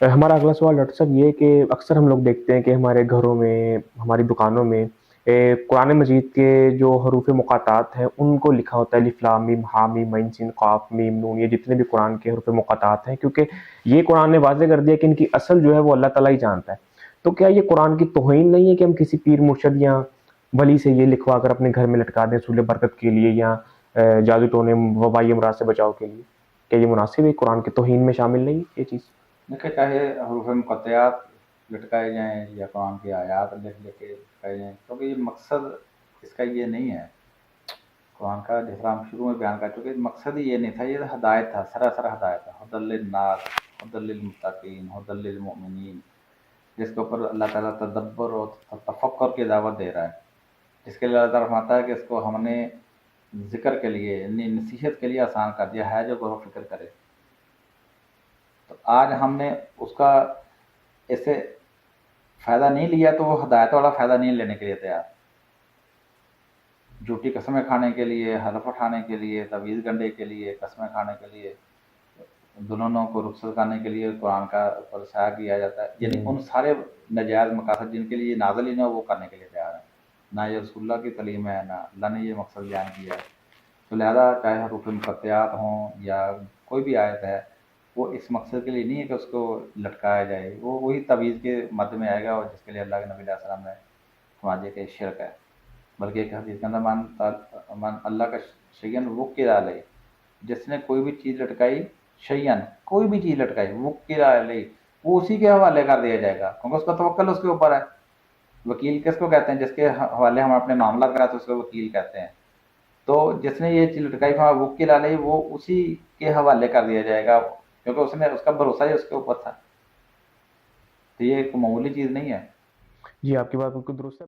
हमारा अगला सवाल डॉक्टर साहब ये है कि अक्सर हम लोग देखते हैं कि हमारे घरों में, हमारी दुकानों में कुरान मजीद के जो हरूफ मुक़ातात हैं, उनको लिखा होता है अलिफ लाम मीम हा मीम ऐन सीन क़ाफ मीम नून, ये जितने भी कुरान के हरूफ मुक़ातात हैं, क्योंकि ये कुरान ने वाज़ेह कर दिया कि इनकी असल जो है वो अल्लाह ताला ही जानता है। तो क्या ये कुरान की तौहीन नहीं है कि हम किसी पीर मुर्शिद या वली से ये लिखवा कर अपने घर में लटका दें सूल बरकत के लिए, या जादू टोने वबाई अमराज से बचाव के लिए? क्या ये मुनासिब है? कुरान की तौहीन में शामिल नहीं है ये चीज़? देखिए, चाहे हरूफ मुक़त्तयात लटकाए जाएँ या कुरान की आयात लिख लिख के लटकाए जाएँ, क्योंकि ये मकसद इसका ये नहीं है। कुरान का जिस तरह हम शुरू में बयान कर चुके, मकसद ही ये नहीं था, ये हदायत था, सरासर हदायत था। हुदल लिन्नास, हुदल लिलमुत्तकीन, हुदल लिलमुमिनीन, जिसके ऊपर अल्लाह ताला तदब्बर और तफक्कुर की दावत दे रहा है। इसके लिए अल्लाह ताला फरमाता है कि इसको हमने ज़िक्र के लिए, नसीहत के लिए आसान कर दिया है जो गौर फ़िक्र करे। तो आज हमने उसका इससे फ़ायदा नहीं लिया, तो वो हदायत वाला फ़ायदा नहीं लेने के लिए तैयार। झूठी कस्में खाने के लिए, हलफ उठाने के लिए, तवीज़ गंढे के लिए, कस्में खाने के लिए, दुल्हनों को रुख़सत करने के लिए कुरान का ऊपर साया किया जाता है। यानी उन सारे नाजायज़ मकासद जिनके लिए नाज़िल ही ना, वो करने के लिए तैयार हैं। ना ये रसूलुल्लाह की तालीम है, ना अल्लाह ने ये मकसद बयान किया है। तो लिहाजा चाहे हरूफ मुक़त्तयात हों या कोई भी आयत है, वो इस मकसद के लिए नहीं है कि उसको लटकाया जाए। वो वही तवीज़ के मद में आएगा, और जिसके लिए अल्लाह के नबी अलैहि सलाम ने फरमा दिया कि शिरक है। बल्कि एक हदीस के अंदर मन अल्लाह का शैयन वुक्किल अलैहि, जिसने कोई भी चीज़ लटकाई, शैयन कोई भी चीज़ लटकाई, वुक्किल अलैहि, वो उसी के हवाले कर दिया जाएगा, क्योंकि उसका तवक्कुल उसके ऊपर है। वकील किसको कहते हैं? जिसके हवाले हम अपने मामला कराते हैं, उसको वकील कहते हैं। तो जिसने ये चीज़ लटकाई, वुक्किल अलैहि, वो उसी के हवाले कर दिया जाएगा, क्योंकि उसने उसका भरोसा ही उसके ऊपर था। तो ये एक मामूली चीज़ नहीं है। जी, आपकी बात बिल्कुल दुरुस्त है।